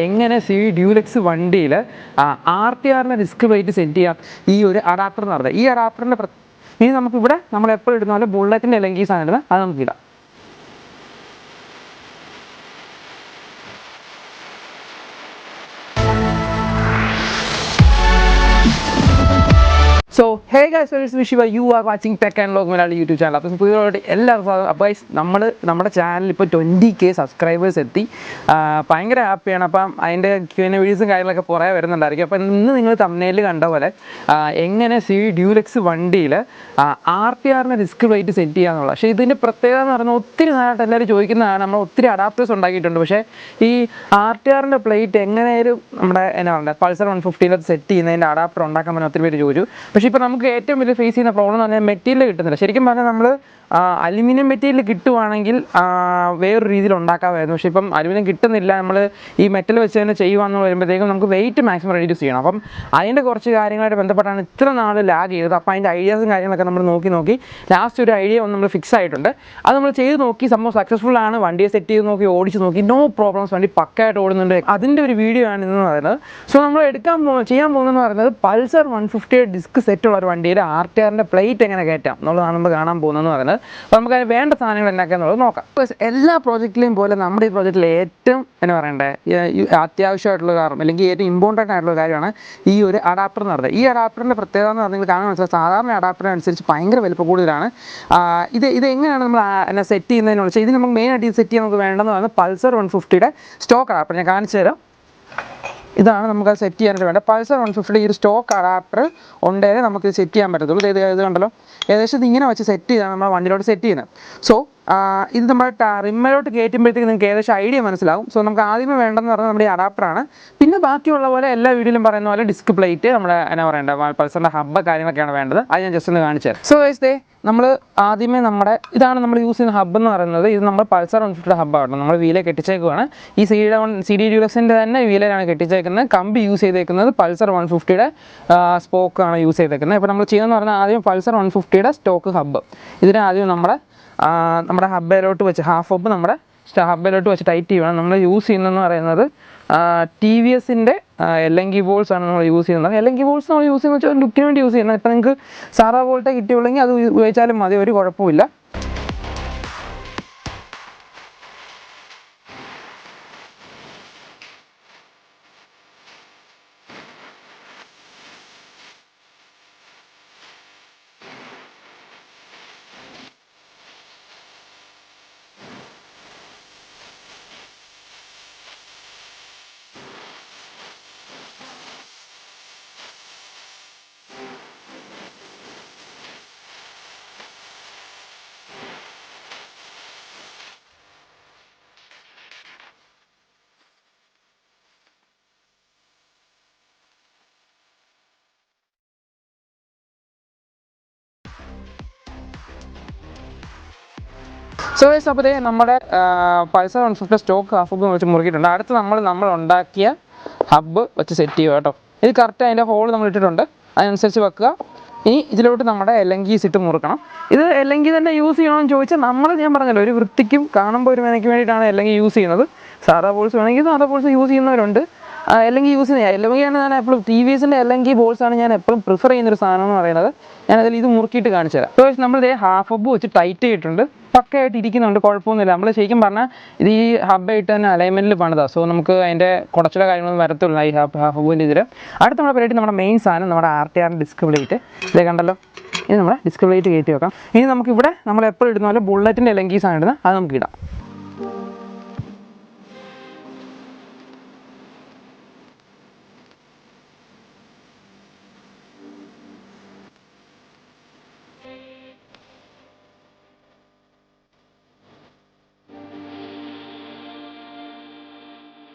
എങ്ങനെ C deluxe വണ്ടിയിൽ RTRന്റെ risk plate set ചെയ്യാം ഈ ഒരു അഡാപ്റ്റർ എന്ന് പറഞ്ഞത്. ഈ അഡാപ്റ്ററിൻ്റെ ഇനി നമുക്കിവിടെ നമ്മൾ എപ്പോഴും ഇടുന്ന പോലെ ബുള്ളറ്റിൻ്റെ അല്ലെങ്കിൽ സാധനം അത് നമുക്കിടാം. So hey guys, welcome to you are watching tech and vlog Malayali YouTube channel. അപ്പോൾ പുതിയതായിട്ട് എല്ലാവർക്കും അപ്പോൾ നമ്മുടെ ചാനൽ ഇപ്പോൾ 20K സബ്സ്ക്രൈബേഴ്സ് എത്തി. ഭയങ്കര ഹാപ്പിയാണ്. അപ്പം അതിൻ്റെ വീഡിയോസും കാര്യങ്ങളൊക്കെ പുറകെ വരുന്നുണ്ടായിരിക്കും. അപ്പോൾ ഇന്ന് നിങ്ങൾ തംബ്നെയിലിൽ കണ്ട പോലെ എങ്ങനെ സി ഡ്യൂലക്സ് വണ്ടിയിൽ RTRന്റെ റിസ്ക് പ്ലേറ്റ് സെറ്റ് ചെയ്യാന്നുള്ളത്. പക്ഷേ ഇതിൻ്റെ പ്രത്യേകത എന്ന് പറഞ്ഞാൽ ഒത്തിരി നാളായിട്ട് എല്ലാവരും ചോദിക്കുന്നതാണ്. നമ്മൾ ഒത്തിരി അഡാപ്റ്റേഴ്സ് ഉണ്ടാക്കിയിട്ടുണ്ട്. പക്ഷേ ഈ RTRന്റെ പ്ലേറ്റ് എങ്ങനെയായാലും നമ്മുടെ എന്നാ പറയുക പൾസർ 150 സെറ്റ് ചെയ്യുന്നതിൻ്റെ അഡാപ്റ്റർ ഉണ്ടാക്കാൻ പറ്റുന്ന ഒത്തിരി പേര് ചോദിച്ചു. പക്ഷേ ഇപ്പോൾ നമുക്ക് ഏറ്റവും വലിയ ഫേസ് ചെയ്യുന്ന പ്രോബ്ലം എന്ന് പറഞ്ഞാൽ മെറ്റീരിയൽ കിട്ടുന്നില്ല. ശരിക്കും പറഞ്ഞാൽ നമ്മൾ അലുമിനിയം മെറ്റീരിയൽ കിട്ടുവാണെങ്കിൽ വേറൊരു രീതിയിൽ ഉണ്ടാക്കാമായിരുന്നു. പക്ഷേ ഇപ്പം അലുമിനിയം കിട്ടുന്നില്ല. നമ്മൾ ഈ മെറ്റൽ വെച്ച് തന്നെ ചെയ്യുവാന്ന് വരുമ്പോഴത്തേക്കും നമുക്ക് വെയിറ്റ് മാക്സിമം റെഡ്യൂസ് ചെയ്യണം. അപ്പം അതിൻ്റെ കുറച്ച് കാര്യങ്ങളായിട്ട് ബന്ധപ്പെട്ടാണ് ഇത്ര നാൾ ലാഗ് ചെയ്തത്. അപ്പോൾ അതിൻ്റെ ഐഡിയാസും കാര്യങ്ങളൊക്കെ നമ്മൾ നോക്കി ലാസ്റ്റ് ഒരു ഐഡിയ ഒന്ന് നമ്മൾ ഫിക്സ് ആയിട്ടുണ്ട്. അത് നമ്മൾ ചെയ്ത് നോക്കി, സംഭവം സക്സസ്ഫുൾ ആണ്. വണ്ടിയെ സെറ്റ് ചെയ്ത് നോക്കി, ഓടിച്ച് നോക്കി, നോ പ്രോബ്ലംസ്, വണ്ടി പക്കായിട്ട് ഓടുന്നുണ്ട്. അതിൻ്റെ ഒരു വീഡിയോ ആണ് ഇന്ന് പറയുന്നത്. സോ നമ്മൾ ചെയ്യാൻ പോകുന്നതെന്ന് പറയുന്നത് പൾസർ 150 ഡിസ്ക് സെറ്റുള്ള ഒരു വണ്ടിയിൽ RTRന്റെ പ്ലേറ്റ് എങ്ങനെ കയറ്റാം എന്നുള്ളതാണ് നമ്മൾ കാണാൻ പോകുന്നതെന്ന് പറയുന്നത്. അപ്പോൾ നമുക്ക് അതിന് വേണ്ട സാധനങ്ങൾ എന്നൊക്കെയെന്നുള്ളത് നോക്കാം. എല്ലാ പ്രോജക്റ്റിലെയും പോലെ നമ്മുടെ ഈ പ്രോജക്റ്റിൽ ഏറ്റവും എന്നാ പറയണ്ടേ അത്യാവശ്യമായിട്ടുള്ള കാരണം അല്ലെങ്കിൽ ഏറ്റവും ഇമ്പോർട്ടൻ്റ് ആയിട്ടുള്ള കാര്യമാണ് ഈ ഒരു അഡാപ്റ്റർ എന്ന് പറയുന്നത്. ഈ അഡാപ്റ്ററിൻ്റെ പ്രത്യേകത എന്ന് പറഞ്ഞാൽ കാണാൻ മനസ്സിലായി സാധാരണ അഡാപ്റ്ററിനനുസരിച്ച് ഭയങ്കര വലിപ്പം കൂടുതലാണ്. ഇത് എങ്ങനെയാണ് നമ്മൾ എന്നെ സെറ്റ് ചെയ്യുന്നതിനുള്ള വെച്ചാൽ ഇതിന് നമുക്ക് മെയിനായിട്ട് ഇത് സെറ്റ് ചെയ്യാൻ നമുക്ക് വേണ്ടതെന്ന് പറയുന്നത് പൾസർ 150 സ്റ്റോക്ക് അഡാപ്റ്റർ. ഞാൻ കാണിച്ചു തരാം. ഇതാണ് നമുക്ക് അത് സെറ്റ് ചെയ്യാനായിട്ട് വേണ്ടത്. പൾസർ 150 ഈ ഒരു സ്റ്റോക്ക് അഡാപ്റ്റർ ഉണ്ടെങ്കിൽ നമുക്ക് സെറ്റ് ചെയ്യാൻ പറ്റത്തുള്ളൂ. ഇത് കണ്ടല്ലോ, ഏകദേശം ഇത് ഇങ്ങനെ വെച്ച് സെറ്റ് ചെയ്താണ് നമ്മൾ വണ്ടിയിലോട്ട് സെറ്റ് ചെയ്യുന്നത്. സോ ഇത് നമ്മൾ റിമ്മിലോട്ട് കയറ്റുമ്പോഴത്തേക്ക് നിങ്ങൾക്ക് ഏകദേശം ഐഡിയ മനസ്സിലാവും. സോ നമുക്ക് ആദ്യമേ വേണ്ടതെന്ന് പറഞ്ഞാൽ നമ്മുടെ ഈ അഡാപ്റ്ററാണ്. പിന്നെ ബാക്കിയുള്ള പോലെ എല്ലാ വീഡിയോയിലും പറയുന്ന പോലെ ഡിസ്ക് പ്ലേറ്റ്, നമ്മുടെ എന്നാ പറയേണ്ടത് പൾസറിൻ്റെ ഹബ്ബ് കാര്യങ്ങളൊക്കെയാണ് വേണ്ടത്. അത് ഞാൻ ജസ്റ്റ് ഒന്ന് കാണിച്ചു തരാം. സോ ഗൈസ്, നമ്മൾ ആദ്യമേ ഇതാണ് നമ്മൾ യൂസ് ചെയ്യുന്ന ഹബ്ബ് എന്ന് പറയുന്നത്. ഇത് നമ്മൾ പൾസർ 150 ഹബ്ബാണ്. നമ്മൾ വീലെ കെട്ടിച്ചേക്കുവാണ്. ഈ CD ഡ്യൂലക്സിൻ്റെ തന്നെ വീലയിലാണ് കെട്ടിച്ചേക്കുന്നത്. കമ്പി യൂസ് ചെയ്തേക്കുന്നത് പൾസർ 150 സ്പോക്കാണ് യൂസ് ചെയ്തേക്കുന്നത്. ഇപ്പോൾ നമ്മൾ ചെയ്യുന്നതെന്ന് പറഞ്ഞാൽ ആദ്യം പൾസർ 150 സ്റ്റോക്ക് ഹബ്ബ് ഇതിന് ആദ്യം നമ്മുടെ ഹബ്ബിലോട്ട് വെച്ച് ഹാഫ് ഹബ്ബ് നമ്മുടെ ഹബ്ബിലോട്ട് വെച്ച് ടൈറ്റ് ചെയ്യുകയാണ്. നമ്മൾ യൂസ് ചെയ്യുന്നതെന്ന് പറയുന്നത് TVSൻ്റെ LNG ബോൾസ് ആണ് നമ്മൾ യൂസ് ചെയ്യുന്നത്. LNG ബോൾസ് നമ്മൾ യൂസ് ചെയ്യുന്നത് വെച്ചാൽ ലുക്കിന് വേണ്ടി യൂസ് ചെയ്യുന്നത്. ഇപ്പോൾ നിങ്ങൾക്ക് സാറാ ബോൾട്ടേ കിട്ടിയുള്ളെങ്കിൽ അത് ഉപയോഗിച്ചാലും മതി, ഒരു കുഴപ്പമില്ല. സോ ഗൈസ്, അപ്പോൾ നമ്മുടെ പൾസർ 150 സ്റ്റോക്ക് ഹാഫ് ഹബ്ബ് വെച്ച് മുറുക്കിയിട്ടുണ്ട്. അടുത്ത് നമ്മൾ ഉണ്ടാക്കിയ ഹബ്ബ് വെച്ച് സെറ്റ് ചെയ്യുക കേട്ടോ. ഇത് കറക്റ്റ് അതിൻ്റെ ഹോൾ നമ്മൾ ഇട്ടിട്ടുണ്ട്, അതിനനുസരിച്ച് വെക്കുക. ഇനി ഇതിലോട്ട് നമ്മുടെ LNG ഇട്ട് മുറുക്കണം. ഇത് LNG തന്നെ യൂസ് ചെയ്യണമെന്ന് ചോദിച്ചാൽ ഞാൻ പറഞ്ഞല്ലോ, ഒരു വൃത്തിക്കും കാണുമ്പോൾ ഒരു മെനയ്ക്ക് വേണ്ടിയിട്ടാണ് LNG യൂസ് ചെയ്യുന്നത്. സാധാ ബോൾസ് വേണമെങ്കിൽ സാധാ ബോൾസ് യൂസ് ചെയ്യുന്നവരുണ്ട്. LNG യൂസ് ചെയ്യുന്നത് LNG ആണ് ഞാൻ എപ്പോഴും TVSൻ്റെ LNG ബോൾസാണ് ഞാൻ എപ്പോഴും പ്രിഫർ ചെയ്യുന്നൊരു സാധനം എന്ന് പറയുന്നത്. ഞാനതിൽ ഇത് മുറുക്കിയിട്ട് കാണിച്ചു തരാം. സോ നമ്മൾ ഹാഫ് ഹബ്ബ് വെച്ച് ടൈറ്റ് ചെയ്തിട്ടുണ്ട്, പക്കയായിട്ട് ഇരിക്കുന്നുണ്ട്, കുഴപ്പമൊന്നുമില്ല. നമ്മൾ ശരിക്കും പറഞ്ഞാൽ ഇത് ഈ ഹബ്ബായിട്ട് തന്നെ അലൈൻമെൻറ്റിൽ പണിതാണ്. സോ നമുക്ക് അതിൻ്റെ കുറച്ചുള്ള കാര്യങ്ങളൊന്നും വരത്തുള്ളൂ ഈ ഹാഫ് ഹബ്ബിൻ്റെ ഇതിൽ. അടുത്ത നമ്മുടെ പരിപാടി നമ്മുടെ മെയിൻ സാധനം നമ്മുടെ RTR ഡിസ്ക് പ്ലേറ്റ്. ഇതേ കണ്ടല്ലോ, ഇനി നമ്മുടെ ഡിസ്ക് പ്ലേറ്റ് കയറ്റി വെക്കാം. ഇനി നമുക്കിവിടെ നമ്മൾ എപ്പോഴും ഇടുന്ന പോലെ ബുള്ളറ്റിൻ്റെ LNG സാധനം ഇടുന്നത് അത് നമുക്ക് ഇടാം.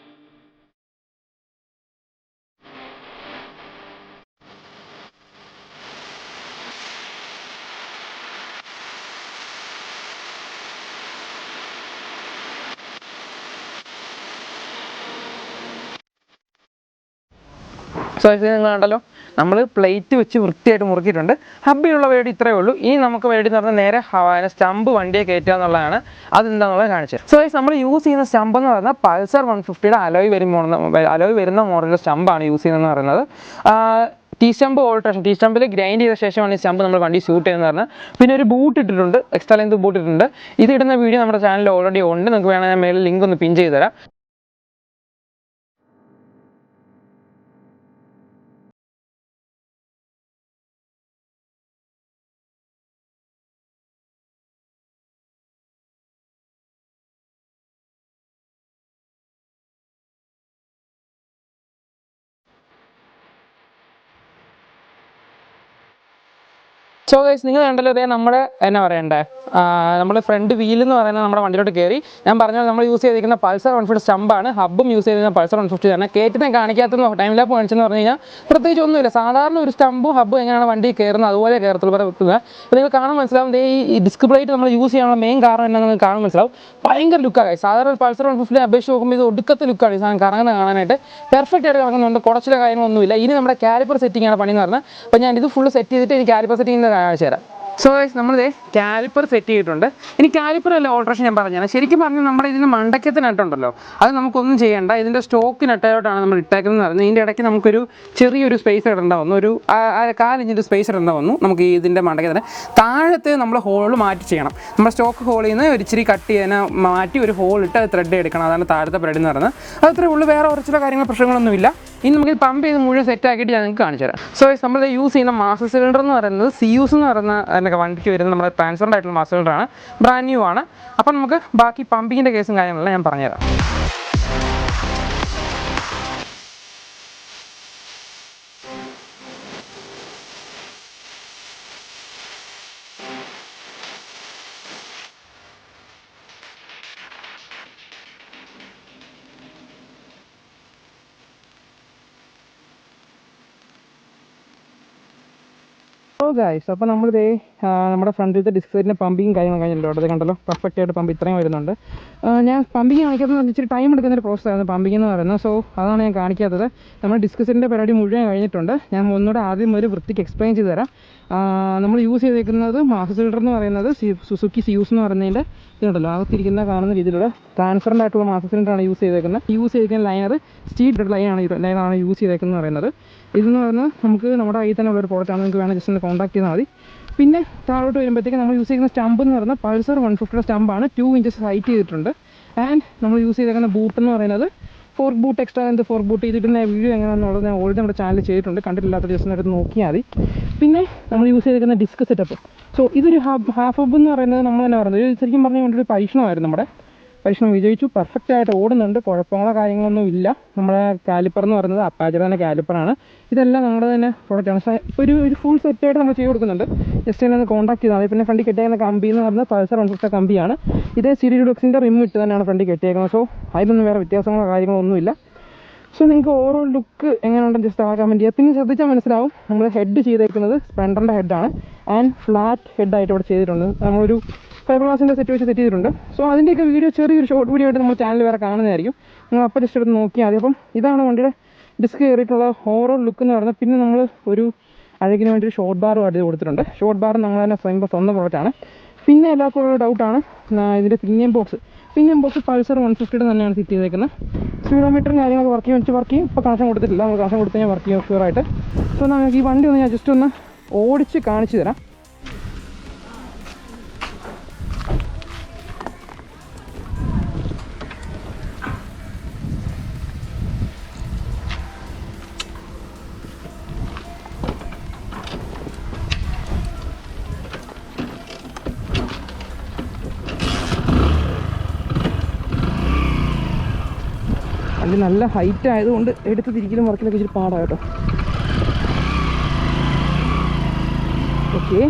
സോ ഇത് നിങ്ങൾ കണ്ടല്ലോ, നമ്മൾ പ്ലേറ്റ് വെച്ച് വൃത്തിയായിട്ട് മുറുക്കിയിട്ടുണ്ട്. ഹബ്ബിനുള്ള പരിപാടി ഇത്രയേ ഉള്ളൂ. ഇനി നമുക്ക് പരിപാടി എന്ന് പറഞ്ഞാൽ നേരെ സ്റ്റമ്പ് വണ്ടിയെ കയറ്റുക എന്നുള്ളതാണ്. അതെന്താണെന്നുള്ളത് കാണിച്ചത്. സോ നമ്മൾ യൂസ് ചെയ്യുന്ന സ്റ്റമ്പ് എന്ന് പറഞ്ഞാൽ പൾസർ 150യുടെ അലോയ് വരുന്ന മോഡലിലെ സ്റ്റമ്പാണ് യൂസ് ചെയ്യുന്നതെന്ന് പറയുന്നത്. ടീ സ്റ്റമ്പ് ഓൾട്രേഷൻ, ടീ സ്റ്റമ്പിൽ ഗ്രൈൻഡ് ചെയ്ത ശേഷമാണ് ഈ സ്റ്റമ്പ് നമ്മൾ വണ്ടി ഷൂട്ട് ചെയ്യുന്നത് പറഞ്ഞാൽ. പിന്നെ ഒരു ബൂട്ട് ഇട്ടിട്ടുണ്ട്, എക്സ്ട്രാ ലെങ്ത് ബൂട്ട് ഇട്ടിട്ടുണ്ട്. ഇത് ഇടുന്ന വീഡിയോ നമ്മുടെ ചാനലിൽ ഓൾറെഡി ഉണ്ട്. നിങ്ങൾക്ക് വേണമെങ്കിൽ ഞാൻ മേളിൽ ലിങ്ക് ഒന്ന് പിൻ ചെയ്ത് തരാം. സോ ഗൈസ്, നിങ്ങൾ കണ്ടല്ലോ, ഇതേ നമ്മുടെ എന്നാ പറയണ്ടേ, നമ്മൾ ഫ്രണ്ട് വീൽ എന്ന് പറയുന്നത് നമ്മുടെ വണ്ടിയിലോട്ട് കയറി. ഞാൻ പറഞ്ഞത് നമ്മൾ യൂസ് ചെയ്തിരിക്കുന്ന പൾസർ 150 സ്റ്റമ്പാണ്. ഹബ്ബും യൂസ് ചെയ്തിരുന്ന പൾസർ 150 തന്നെ. കയറ്റിനെ കാണിക്കാത്ത ടൈം ലാപ്പ് കാണിച്ചെന്ന് പറഞ്ഞു കഴിഞ്ഞാൽ പ്രത്യേകിച്ച് ഒന്നുമില്ല. സാധാരണ ഒരു സ്റ്റമ്പും ഹബ്ബും എങ്ങനെയാണ് വണ്ടി കയറുന്നത് അതുപോലെ കയറത്തുള്ളൂ വേറെ വെക്കുക. അപ്പോൾ നിങ്ങൾ കാണാൻ മനസ്സിലാവും, ഈ ഡിസ്ക് പ്ലേറ്റ് നമ്മൾ യൂസ് ചെയ്യാനുള്ള മെയിൻ കാരണം എന്നാണ് നിങ്ങൾക്ക് കാണാൻ മനസ്സിലാവും. ഭയങ്കര ലുക്കാണ്. സാധാരണ പൾസർ 150 അപേക്ഷിച്ച് നോക്കുമ്പോൾ ഇത് ഒടുക്കത്തെ ലുക്കാണ്. ഈ സാധനം കറങ്ങുന്നത് കാണാനായിട്ട് പെർഫെക്റ്റ് ആയിട്ട് കറങ്ങുന്നുണ്ട്. കുറച്ചിലെ കാര്യങ്ങളൊന്നുമില്ല. ഇനി നമ്മുടെ കാലിപ്പർ സെറ്റിംഗ് ആണ് പണി എന്ന് പറഞ്ഞാൽ. അപ്പോൾ ഞാൻ ഇത് ഫുൾ സെറ്റ് ചെയ്തിട്ട് എനിക്ക് കാലിപ്പർ സെറ്റിംഗ് കാണിച്ചു തരാം. സോ ഗൈസ്, നമ്മളിത് കാലിപ്പർ സെറ്റ് ചെയ്തിട്ടുണ്ട്. ഇനി കാലിപ്പർ അല്ല ഓൾട്രേഷൻ ഞാൻ പറഞ്ഞാൽ. ശരിക്കും പറഞ്ഞാൽ നമ്മുടെ ഇതിന് മണ്ടക്കത്തെ നട്ടുണ്ടല്ലോ, അത് നമുക്കൊന്നും ചെയ്യേണ്ട. ഇതിൻ്റെ സ്റ്റോക്ക് നട്ടായിട്ടാണ് നമ്മൾ ഇട്ടേക്കുന്നത് പറയുന്നത്. ഇതിൻ്റെ ഇടയ്ക്ക് നമുക്കൊരു ചെറിയൊരു സ്പേസ് ഇടേണ്ട വന്നു, ഒരു 4 ഇഞ്ചിൻ്റെ സ്പേസ് ഇടേണ്ട വന്നു നമുക്ക് ഈ ഇതിൻ്റെ മണ്ടക്കത്തിന്. താഴത്തെ നമ്മൾ ഹോൾ മാറ്റി ചെയ്യണം. നമ്മുടെ സ്റ്റോക്ക് ഹോളിൽ നിന്ന് ഒരു ഇച്ചിരി കട്ട് ചെയ്തതിനെ മാറ്റി ഒരു ഹോൾ ഇട്ട് അത് ത്രെഡ് എടുക്കണം. അതാണ് താഴത്തെ ബ്രെഡ് എന്ന് പറയുന്നത്. അതത്രേ ഉള്ളൂ, വേറെ കുറച്ചുള്ള കാര്യങ്ങൾ പ്രശ്നങ്ങളൊന്നുമില്ല. ഇനി നമുക്ക് പമ്പ് ചെയ്ത് മുഴുവൻ സെറ്റ് ആക്കിയിട്ട് ഞാൻ നിങ്ങൾക്ക് കാണിച്ചു തരാം. സോ നമ്മൾ യൂസ് ചെയ്യുന്ന മാസ്റ്റർ സിലിണ്ടർ എന്ന് പറയുന്നത് സിയൂസ് എന്ന് പറയുന്ന എന്നൊക്കെ വണ്ടിക്ക് വരുന്നത് നമ്മുടെ ട്രാൻസ്പെറൻ്റ് ആയിട്ടുള്ള മാസ്റ്റർ സിലിണ്ടറാണ്. ബ്രാൻഡ് ന്യൂ ആണ്. അപ്പം നമുക്ക് ബാക്കി പമ്പിങ്ങിൻ്റെ കേസും കാര്യങ്ങളെല്ലാം ഞാൻ പറഞ്ഞുതരാം. ഗൈസ്, അപ്പോൾ നമ്മളിതേ നമ്മുടെ ഫ്രണ്ടിലത്തെ ഡിസ്പ്ലേറ്റിൻ്റെ പമ്പിങ് കാര്യങ്ങൾ കഴിഞ്ഞല്ലോ. അവിടെ കണ്ടല്ലോ, പെർഫെക്റ്റ് ആയിട്ട് പമ്പ് ഇത്രയും വരുന്നുണ്ട്. ഞാൻ പമ്പിങ് കാണിക്കാത്തത് ഇച്ചിരി ടൈം എടുക്കുന്നൊരു പ്രോസസ്സായിരുന്നു പമ്പിങ് എന്ന് പറയുന്നത്. സോ അതാണ് ഞാൻ കാണിക്കാത്തത്. നമ്മൾ ഡിസ്കസിൻ്റെ പരിപാടി മുഴുവൻ കഴിഞ്ഞിട്ടുണ്ട്. ഞാൻ ഒന്നുകൂടെ ആദ്യം ഒരു വൃത്തിക്ക് എക്സ്പ്ലെയിൻ ചെയ്ത് തരാം. നമ്മൾ യൂസ് ചെയ്തേക്കുന്നത് മാസ്റ്റർ സിലിണ്ടർ എന്ന് പറയുന്നത് സുസുക്കി സിയൂസ് എന്ന് പറയുന്നതിൻ്റെ ഇതുണ്ടല്ലോ, അകത്തിരിക്കുന്ന കാണുന്ന രീതിയിലുള്ള ട്രാൻസ്പെറൻ്റ് ആയിട്ടുള്ള മാസ്റ്റർ സിലിണ്ടറാണ് യൂസ് ചെയ്തേക്കുന്ന ലൈനർ സ്റ്റീൽ ലൈനാണ് യൂസ് ചെയ്തേക്കുന്നത് പറയുന്നത്. ഇതെന്ന് പറയുന്നത് നമുക്ക് നമ്മുടെ കയ്യിൽ തന്നെ ഉള്ളൊരു പ്രോഡക്റ്റാണ്. നിങ്ങൾക്ക് വേണമെങ്കിൽ ജസ്റ്റ് ഒന്ന് കോൺടാക്ട് ചെയ്താൽ മതി. പിന്നെ താഴോട്ട് വരുമ്പോഴത്തേക്ക് നമ്മൾ യൂസ് ചെയ്യുന്ന സ്റ്റമ്പ് എന്ന് പറയുന്നത് പൾസർ 150 സ്റ്റമ്പാണ്. 2 ഇഞ്ചസ് ഹൈറ്റ് ചെയ്തിട്ടുണ്ട്. ആൻഡ് നമ്മൾ യൂസ് ചെയ്തേക്കുന്ന ബൂട്ട് എന്ന് പറയുന്നത് fork boot, extra length fork boot. ഇതിൻ്റെ വീഡിയോ എങ്ങനെയാണെന്നുള്ളത് ഞാൻ ഓൾറെഡി നമ്മുടെ ചാനലിൽ ചെയ്തിട്ടുണ്ട്. കണ്ടിട്ടില്ലാത്ത ജസ്റ്റ് ഒന്ന് എടുത്ത് നോക്കിയാൽ മതി. പിന്നെ നമ്മൾ യൂസ് ചെയ്തേക്കുന്ന ഡിസ്ക് സെറ്റപ്പ്. സോ ഇതൊരു ഹാഫ് ഹബ് എന്ന് പറയുന്നത് നമ്മൾ തന്നെ പറയുന്നത് ശരിക്കും പറഞ്ഞാൽ ഒരു പരീക്ഷണമായിരുന്നു. നമ്മുടെ പരീക്ഷണം വിജയിച്ചു. പെർഫെക്റ്റ് ആയിട്ട് ഓടുന്നുണ്ട്. കുഴപ്പങ്ങളോ കാര്യങ്ങളൊന്നും ഇല്ല. നമ്മുടെ കാലിപ്പർ എന്ന് പറയുന്നത് അപ്പാച്ചയുടെ തന്നെ കാലിപ്പറാണ്. ഇതെല്ലാം നമ്മുടെ തന്നെ പ്രോഡക്റ്റാണ്. ഇപ്പോൾ ഒരു ഫുൾ സെറ്റായിട്ട് നമ്മൾ ചെയ്ത് കൊടുക്കുന്നുണ്ട്. ജസ്റ്റ് തന്നെ കോൺടാക്ട് ചെയ്താൽ മതി. പിന്നെ ഫ്രണ്ടിൽ കെട്ടിയേക്കുന്ന കമ്പി എന്ന് പറയുന്നത് പൾസർ 150 കമ്പിയാണ്. ഇതേ സിരിഡുക്സിൻ്റെ റിം ഇട്ട് തന്നെയാണ് ഫ്രണ്ടിൽ കെട്ടിയേക്കുന്നത്. സോ അതിലൊന്നും വേറെ വ്യത്യാസങ്ങളോ കാര്യങ്ങളോ ഒന്നുമില്ല. സോ നിങ്ങൾക്ക് ഓവറോൾ ലുക്ക് എങ്ങനെയുണ്ടെന്ന് ജസ്റ്റ് ആ കമൻറ്റ് ചെയ്യുക. പിന്നെ ശ്രദ്ധിച്ചാൽ മനസ്സിലാവും, നമ്മൾ ഹെഡ് ചെയ്തേക്കുന്നത് സ്പ്ലെൻഡറിൻ്റെ ഹെഡാണ്. ആൻഡ് ഫ്ലാറ്റ് ഹെഡായിട്ട് ഇവിടെ ചെയ്തിട്ടുണ്ട്. നമ്മളൊരു ഫൈബർ ഗ്ലാസിൻ്റെ സെറ്റ് വെച്ച് സെറ്റ് ചെയ്തിട്ടുണ്ട്. സോ അതിൻ്റെയൊക്കെ വീഡിയോ ചെറിയൊരു ഷോർട്ട് വീഡിയോ ആയിട്ട് നമ്മൾ ചാനൽ വേറെ കാണുന്നതായിരിക്കും. നിങ്ങൾ അപ്പോൾ ജസ്റ്റ് എടുത്ത് നോക്കിയാൽ മതി. അപ്പം ഇതാണ് വണ്ടിയുടെ ഡിസ്ക് കയറിയിട്ടുള്ള ഓവറോൾ ലുക്ക് എന്ന് പറയുന്നത്. പിന്നെ നമ്മൾ ഒരു അഴകിന് വേണ്ടി ഒരു ഷോർട്ട് ബാറും അടിച്ച് കൊടുത്തിട്ടുണ്ട്. ഷോർട്ട് ബാർ നമ്മൾ തന്നെ സ്വന്തം പ്രോഡക്റ്റാണ്. പിന്നെ എല്ലാവർക്കും ഒരു ഡൗട്ടാണ് ഇതിൻ്റെ പിനിയൻ ബോക്സ് പൾസർ 150 തന്നെയാണ് ഫിറ്റ് ചെയ്തേക്കുന്നത്. സ്പീഡോമീറ്ററും കാര്യങ്ങളൊക്കെ വർക്ക് ചെയ്യും. ഇപ്പോൾ കണക്ഷൻ കൊടുത്തിട്ടില്ല. നമ്മൾ കണക്ഷൻ കൊടുത്ത് കഴിഞ്ഞാൽ വർക്ക് ചെയ്യും ഷുവറായിട്ട്. സോ നമുക്ക് ഈ വണ്ടി ഒന്ന് ഞാൻ ജസ്റ്റ് ഒന്ന് ഓടിച്ച് കാണിച്ചു തരാം. വണ്ടി നല്ല ഹൈറ്റ് ആയതുകൊണ്ട് എടുത്ത് തിരിക്കലും വർക്കിലൊക്കെ ഇച്ചിരി പാടാണ് കേട്ടോ. ഓക്കെ,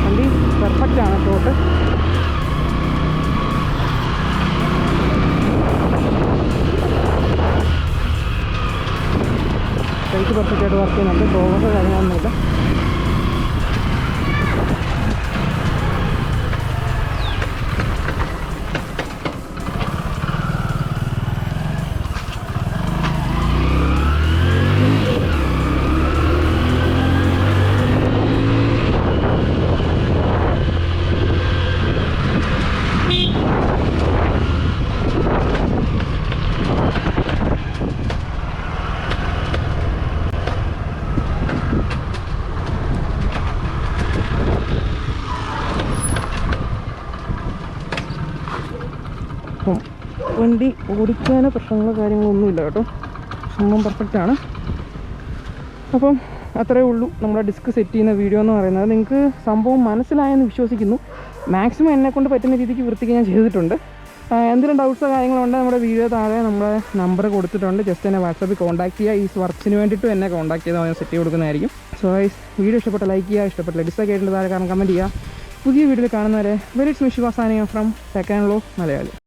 വണ്ടി പെർഫെക്റ്റ് ആണ്. ഷോട്ട് ബൈക്ക് പെർഫെക്റ്റ് ആയിട്ട് വർക്ക് ചെയ്യുന്നുണ്ട്. പ്രോഗ്രസ് കാര്യങ്ങളൊന്നുമില്ല. വണ്ടി ഓടിക്കാനോ പ്രശ്നങ്ങളോ കാര്യങ്ങളോ ഒന്നുമില്ല കേട്ടോ, സംഭവം പെർഫെക്റ്റാണ്. അപ്പം അത്രയേ ഉള്ളൂ നമ്മുടെ ഡിസ്ക് സെറ്റ് ചെയ്യുന്ന വീഡിയോ എന്ന് പറയുന്നത്. നിങ്ങൾക്ക് സംഭവം മനസ്സിലായെന്ന് വിശ്വസിക്കുന്നു. മാക്സിമം എന്നെക്കൊണ്ട് പറ്റുന്ന രീതിക്ക് വൃത്തിക്ക് ഞാൻ ചെയ്തിട്ടുണ്ട്. എന്തെങ്കിലും ഡൗട്ട്സോ കാര്യങ്ങളോ ഉണ്ടെങ്കിൽ നമ്മുടെ വീഡിയോ താഴെ നമ്മുടെ നമ്പർ കൊടുത്തിട്ടുണ്ട്. ജസ്റ്റ് എന്നെ വാട്സാപ്പിൽ കോൺടാക്ട് ചെയ്യുക. ഈ വർക്ക്സിന് വേണ്ടിയിട്ടും എന്നെ കോൺടാക്ട് ചെയ്താൽ ഞാൻ സെറ്റ് ചെയ്ത് കൊടുക്കുന്നതായിരിക്കും. സോ ഗൈസ്, വീഡിയോ ഇഷ്ടപ്പെട്ട ലൈക്ക് ചെയ്യുക, ഇഷ്ടപ്പെട്ടില്ല ഡിസ്ലൈക്ക് ആയിട്ടുള്ള താഴെ കാരണം കമൻറ്റ് ചെയ്യുക. പുതിയ വീഡിയോയിൽ കാണുന്നവരെ വെരി മച്ച് വിശ്വാസാനിയ from tech and vlog Malayali.